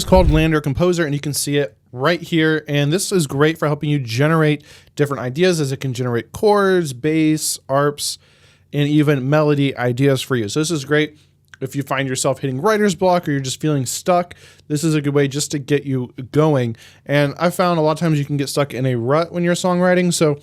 It's called Lander Composer, and you can see it right here. And this is great for helping you generate different ideas, as it can generate chords, bass, arps, and even melody ideas for you. So this is great if you find yourself hitting writer's block or you're just feeling stuck. This is a good way just to get you going. And I found a lot of times you can get stuck in a rut when you're songwriting. So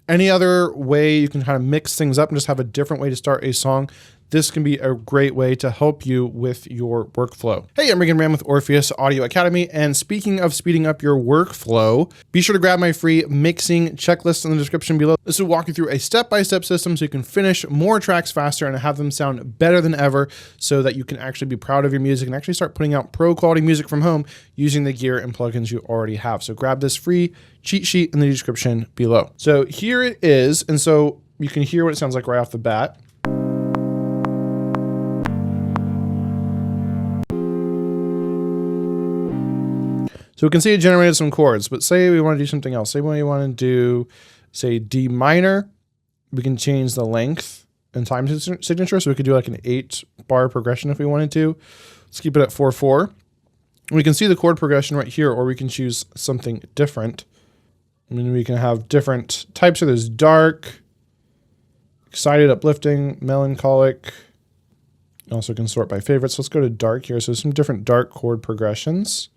any other way you can kind of mix things up and just have a different way to start a song, this can be a great way to help you with your workflow. Hey, I'm Regan Ram with Orpheus Audio Academy. And speaking of speeding up your workflow, be sure to grab my free mixing checklist in the description below. This will walk you through a step-by-step system so you can finish more tracks faster and have them sound better than ever, so that you can actually be proud of your music and actually start putting out pro quality music from home using the gear and plugins you already have. So grab this free cheat sheet in the description below. So here it is. And so you can hear what it sounds like right off the bat. So we can see it generated some chords, but say we want to do something else. Say we want to do, say, D minor. We can change the length and time signature. So we could do like an 8-bar progression if we wanted to. Let's keep it at 4/4. We can see the chord progression right here, or we can choose something different. I mean, we can have different types here. There's dark, excited, uplifting, melancholic. Also can sort by favorites. Let's go to dark here. So some different dark chord progressions.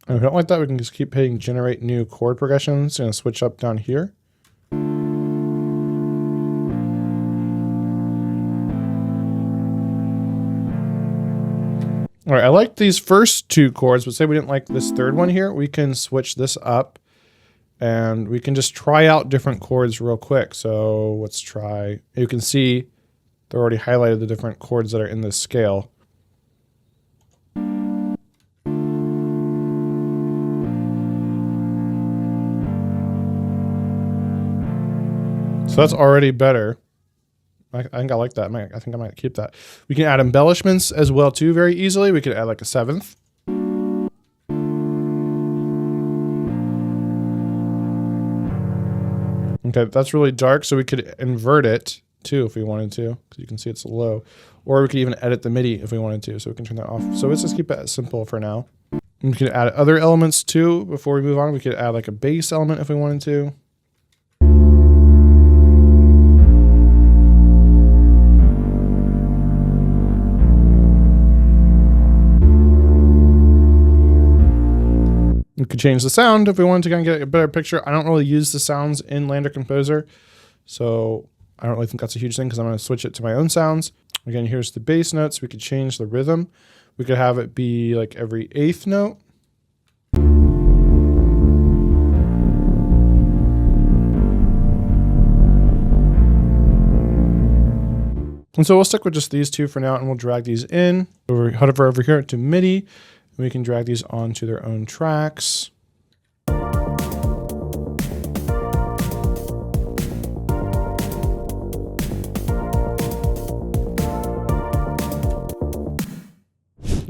And if we don't like that, we can just keep hitting generate new chord progressions and switch up down here. All right, I like these first 2 chords, but say we didn't like this third one here, we can switch this up and we can just try out different chords real quick. So let's try, you can see they're already highlighted the different chords that are in this scale. So that's already better. I think I like that. I think I might keep that. We can add embellishments as well too very easily. We could add like a 7th. Okay, that's really dark, so we could invert it too if we wanted to, because you can see it's low. Or we could even edit the MIDI if we wanted to, so we can turn that off. So let's just keep it simple for now. We could add other elements too before we move on. We could add like a bass element if we wanted to. We could change the sound if we wanted to kind of get a better picture. I don't really use the sounds in Lander Composer, so I don't really think that's a huge thing because I'm going to switch it to my own sounds. Again, here's the bass notes. We could change the rhythm. We could have it be like every 8th note. And so we'll stick with just these 2 for now, and we'll drag these in. Hover over here to MIDI. We can drag these onto their own tracks.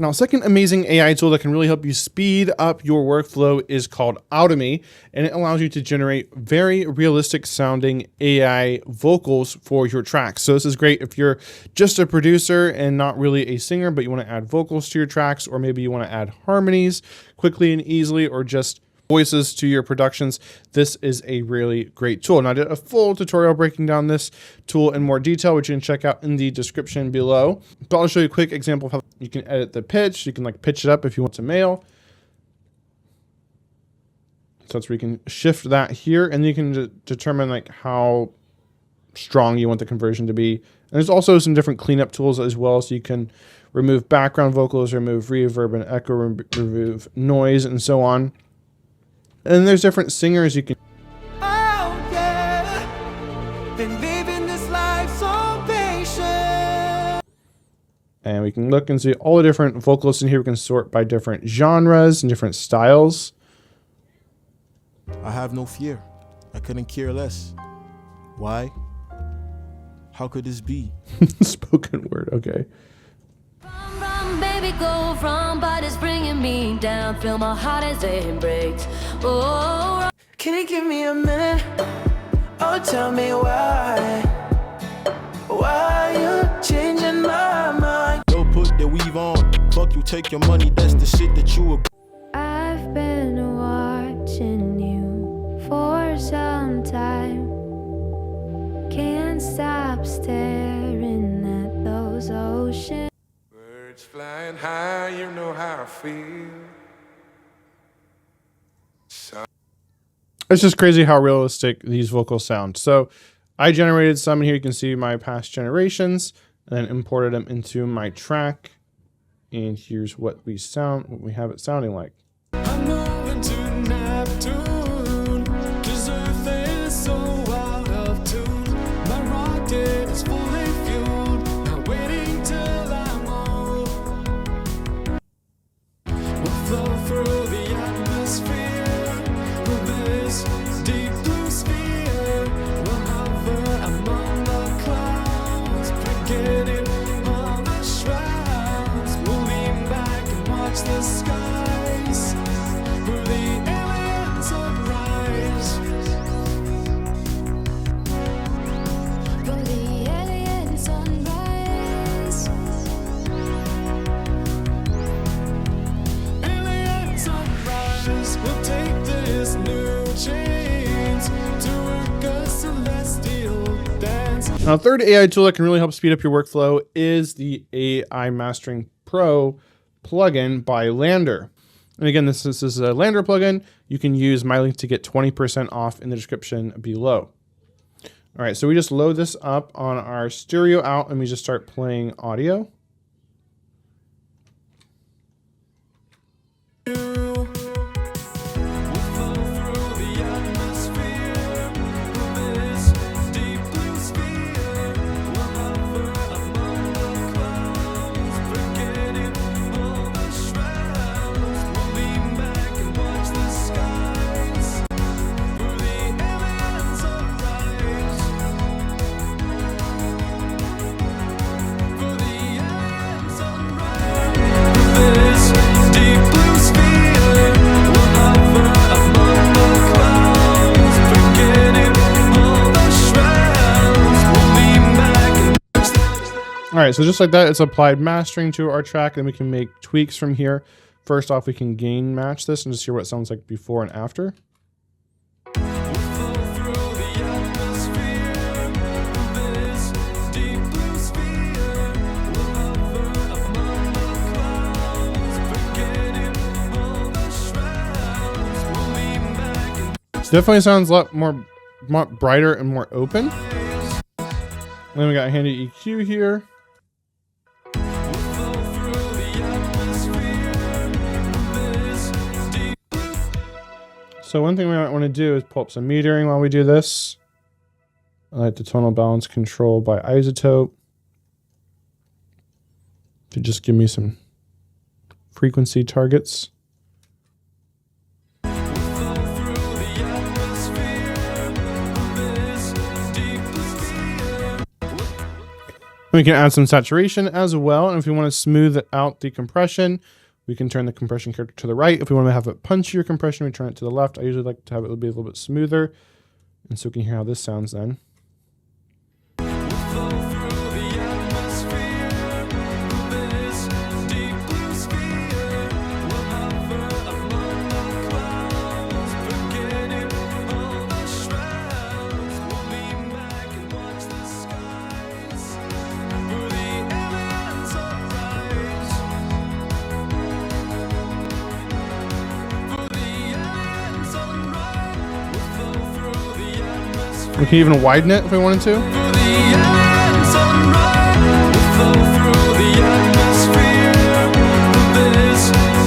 Now, second amazing AI tool that can really help you speed up your workflow is called Audimee, and it allows you to generate very realistic sounding AI vocals for your tracks. So this is great if you're just a producer and not really a singer, but you want to add vocals to your tracks, or maybe you want to add harmonies quickly and easily, or just voices to your productions. This is a really great tool. And I did a full tutorial breaking down this tool in more detail, which you can check out in the description below. But I'll show you a quick example of how you can edit the pitch. You can like pitch it up if you want to male. So that's where you can shift that here, and you can determine like how strong you want the conversion to be. And there's also some different cleanup tools as well. So you can remove background vocals, remove reverb and echo, remove noise, and so on. And there's different singers you can. Oh yeah, been living this life so patient. And we can look and see all the different vocalists in here. We can sort by different genres and different styles. I have no fear. I couldn't care less. Why? How could this be? Spoken word, okay. Run, baby, go from, but it's bringing me down. Feel my heart as it breaks. Oh, Can you give me a minute? Oh, tell me why fuck you take your money, that's the shit that you agree. I've been watching you for some time. Can't stop staring at those oceans. Birds flying high, you know how I feel. It's just crazy how realistic these vocals sound. So I generated some, and here you can see my past generations, and then imported them into my track. And here's what we have it sounding like. I'm moving to Neptune, 'cause Earth is so out of tune. My rocket is fully fueled, not waiting till I'm old. We'll flow through the atmosphere with this deep blue sphere. We'll hover among the clouds, forgetting all the shrouds. We'll lean back and watch the skies for the alien sunrise. For the alien sunrise. Alien sunrise. We'll take this new chains to work a celestial dance. Now, a third AI tool that can really help speed up your workflow is the AI Mastering Pro plugin by Lander. And again, this is a Lander plugin. You can use my link to get 20% off in the description below. All right, so we just load this up on our stereo out, and we just start playing audio. We'll flow through the atmosphere with this deep blue sphere. We'll hover among the clouds, forgetting all the shrouds. We'll lean back and watch the skies for the alien sunrise. For the alien sunrise. This deep blue sphere. We'll hover among the clouds, forgetting all the shrouds. We'll lean back and All right, so just like that, it's applied mastering to our track, and we can make tweaks from here. First off, we can gain match this and just hear what it sounds like before and after. flow through the atmosphere with this deep blue sphere. We'll hover among the clouds, forgetting all the shrouds. We'll lean back and Definitely sounds a lot more brighter and more open. And then we got handy EQ here. flow through the atmosphere with this deep So one thing we might want to do is pull up some metering while we do this. I like the tonal balance control by isotope to just give me some frequency targets. flow through the atmosphere with this deep blue sphere. We can add some saturation as well, and if we want to smooth out the compression, we can turn the compression curve to the right. If we want to have a punchier compression, we turn it to the left. I usually like to have it be a little bit smoother, and so we can hear how this sounds then. Flow through the atmosphere with this deep blue sphere. We'll hover among the clouds, forgetting all the shrouds. We'll lean back and watch the skies for the alien sunrise. For the alien sunrise. We'll flow through the atmosphere. We can even widen it if we wanted to. For the alien sunrise, we'll flow through the atmosphere with this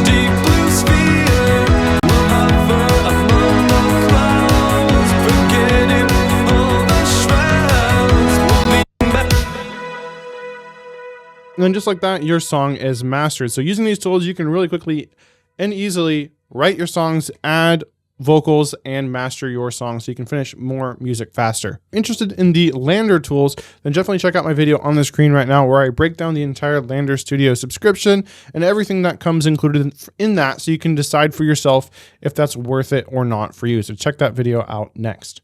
deep blue sphere. We'll hover among the clouds, forgetting all the shrouds. We'll lean back. And then just like that, your song is mastered. So using these tools, you can really quickly and easily write your songs, add vocals, and master your song so you can finish more music faster. Interested in the Lander tools, then definitely check out my video on the screen right now where I break down the entire Lander Studio subscription and everything that comes included in that so you can decide for yourself if that's worth it or not for you. So check that video out next.